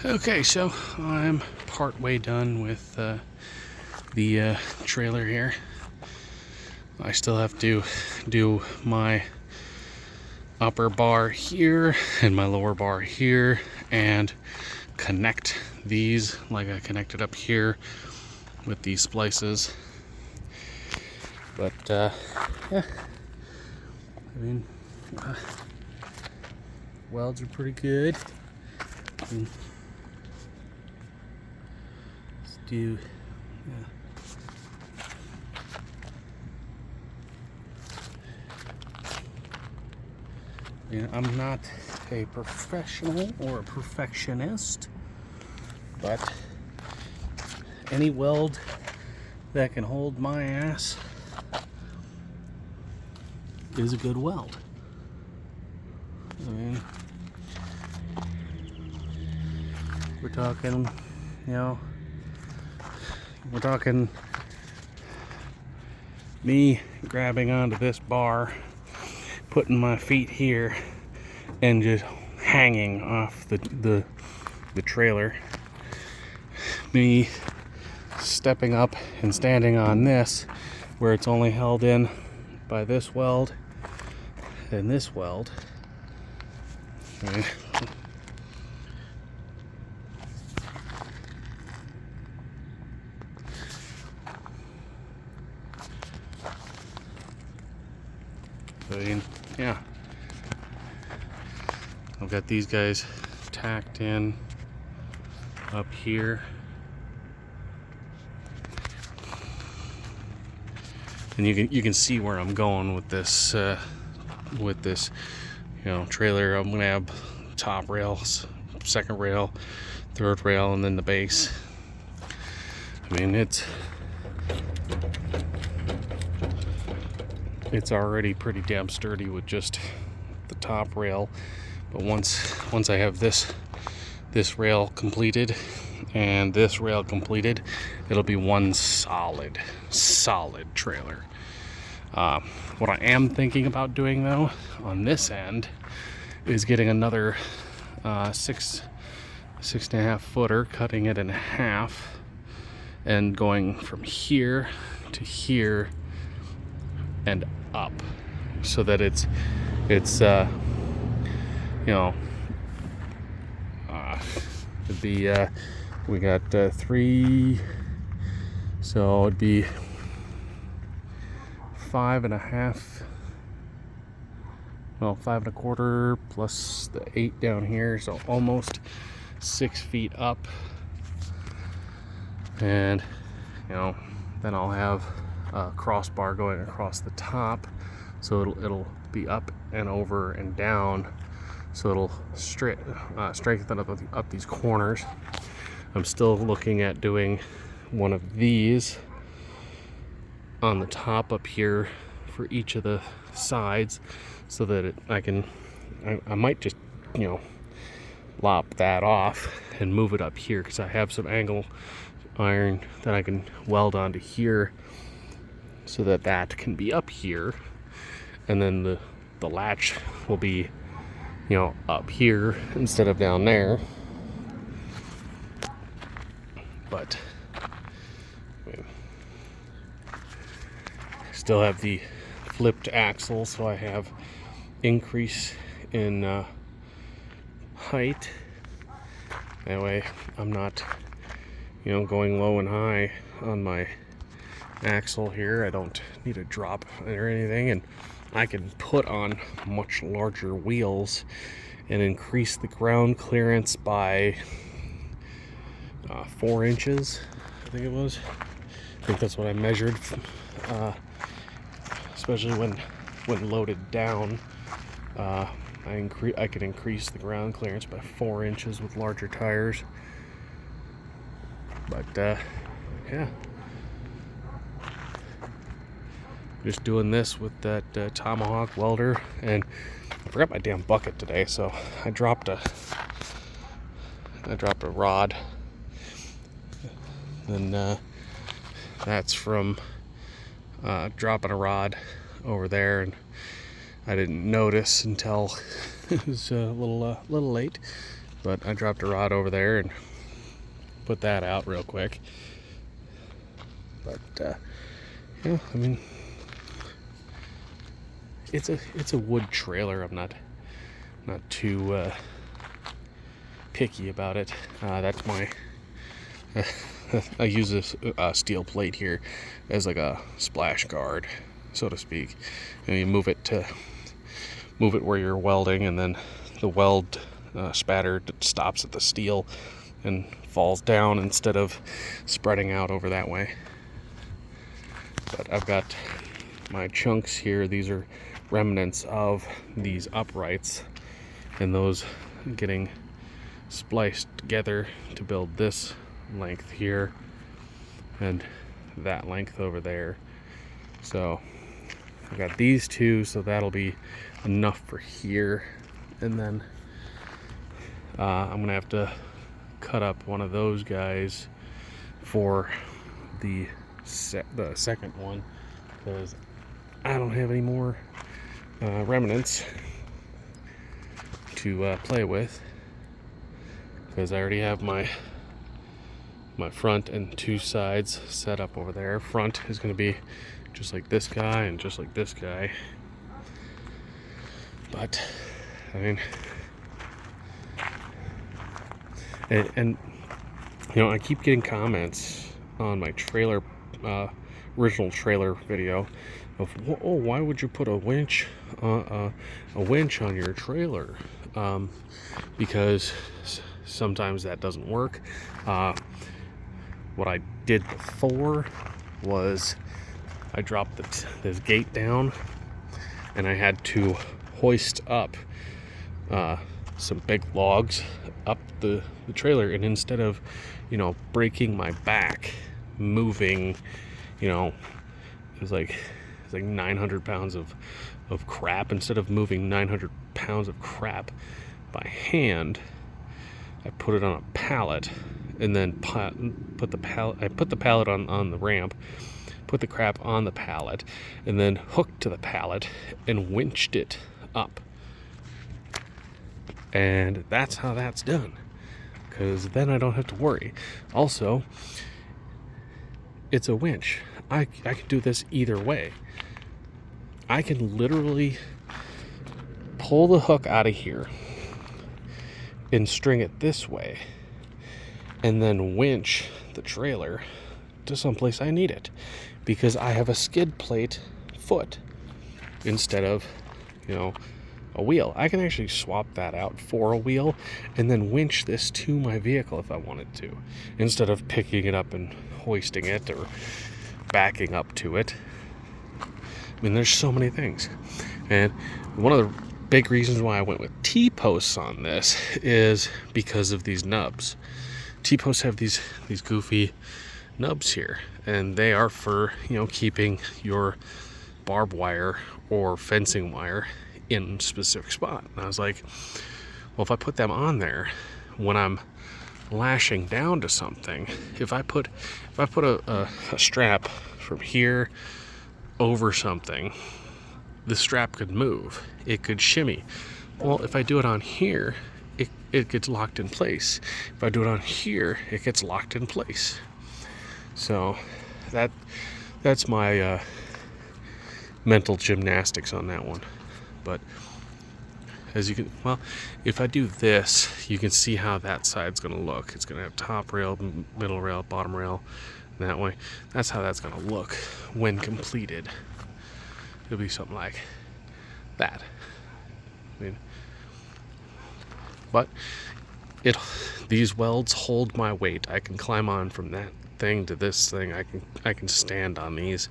Okay, so I'm part way done with the trailer here. I still have to do my upper bar here and my lower bar here and connect these like I connected up here with these splices. But yeah, I mean, welds are pretty good. Let's do, yeah. I'm not a professional or a perfectionist, but any weld that can hold my ass is a good weld. I mean, we're talking, we're talking me grabbing onto this bar, putting my feet here, and just hanging off the trailer. Me stepping up and standing on this, where it's only held in by this weld and this weld. Yeah, I've got these guys tacked in up here, and you can see where I'm going with this trailer. I'm gonna have top rails, second rail, third rail, and then the base. I mean, it's already pretty damn sturdy with just the top rail, but once I have this rail completed and this rail completed, it'll be one solid trailer. What I am thinking about doing though on this end is getting another 6.5 footer, cutting it in half and going from here to here and up, so that it's we got 3, so it'd be 5.5, 5.25 plus the 8 down here, so almost 6 feet up. And then I'll have a crossbar going across the top, so it'll be up and over and down, so it'll strengthen up these corners. I'm still looking at doing one of these on the top up here for each of the sides, so that I might just lop that off and move it up here, because I have some angle iron that I can weld onto here, so that can be up here, and then the latch will be up here instead of down there. But still have the flipped axle, so I have increase in height. That way I'm not going low and high on my axle here. I don't need a drop or anything, and I can put on much larger wheels and increase the ground clearance by 4 inches, I think it was. I think that's what I measured, especially when loaded down. I can increase the ground clearance by 4 inches with larger tires. But yeah, just doing this with that Tomahawk welder. And I forgot my damn bucket today, so I dropped a rod, and that's from dropping a rod over there, and I didn't notice until it was a little late. But I dropped a rod over there and put that out real quick. But yeah, I mean, it's a wood trailer. I'm not too picky about it. That's my I use this steel plate here as like a splash guard, so to speak. And you move it where you're welding, and then the weld spatter stops at the steel and falls down instead of spreading out over that way. But I've got my chunks here. These are remnants of these uprights, and those getting spliced together to build this length here and that length over there. So I've got these two, so that'll be enough for here. And then I'm gonna have to cut up one of those guys for the second one, because I don't have any more remnants to play with, because I already have my front and two sides set up over there. Front is going to be just like this guy and just like this guy. But I mean, and you know, I keep getting comments on my trailer, original trailer video of, oh, why would you put a winch on your trailer? Because sometimes that doesn't work. What I did before was I dropped this gate down, and I had to hoist up some big logs up the trailer, and instead of, you know, breaking my back moving, you know, it was like 900 pounds of crap. Instead of moving 900 pounds of crap by hand, I put it on a pallet, and then put the pallet on the ramp, put the crap on the pallet, and then hooked to the pallet and winched it up. And that's how that's done, because then I don't have to worry. Also, it's a winch. I can do this either way. I can literally pull the hook out of here and string it this way, and then winch the trailer to someplace I need it, because I have a skid plate foot instead of, you know, a wheel. I can actually swap that out for a wheel and then winch this to my vehicle if I wanted to, instead of picking it up and hoisting it or backing up to it. I mean, there's so many things. And one of the big reasons why I went with T-posts on this is because of these nubs. T-posts have these goofy nubs here, and they are for, you know, keeping your barbed wire or fencing wire in a specific spot. And I was like, well, if I put them on there when I'm lashing down to something, if I put a strap from here over something, the strap could move, it could shimmy. Well, if I do it on here, it gets locked in place. If I do it on here, it gets locked in place. So that's my mental gymnastics on that one. But as you can, well, if I do this, you can see how that side's going to look. It's going to have top rail, middle rail, bottom rail, that way. That's how that's going to look when completed. It'll be something like that. I mean, but these welds hold my weight. I can climb on from that thing to this thing. I can stand on these,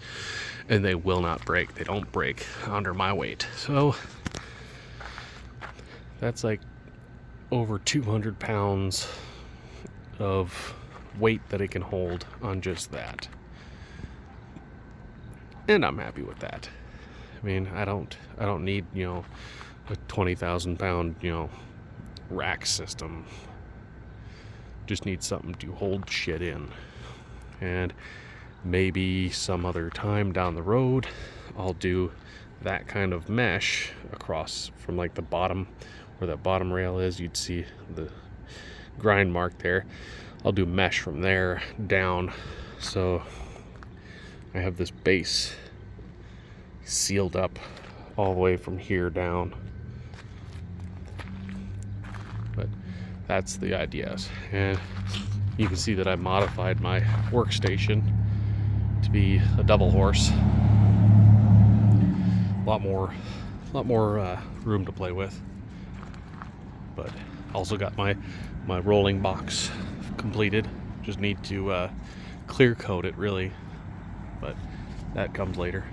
and they will not break. They don't break under my weight. So that's like over 200 pounds of weight that it can hold on just that. And I'm happy with that. I mean, I don't need, you know, a 20,000 pound, you know, rack system. Just need something to hold shit in. And maybe some other time down the road, I'll do that kind of mesh across from like the bottom, where that bottom rail is. You'd see grind mark there, I'll do mesh from there down, so I have this base sealed up all the way from here down. But that's the idea. And you can see that I modified my workstation to be a double horse. A lot more room to play with. But also got my rolling box completed. Just need to clear coat it really, but that comes later.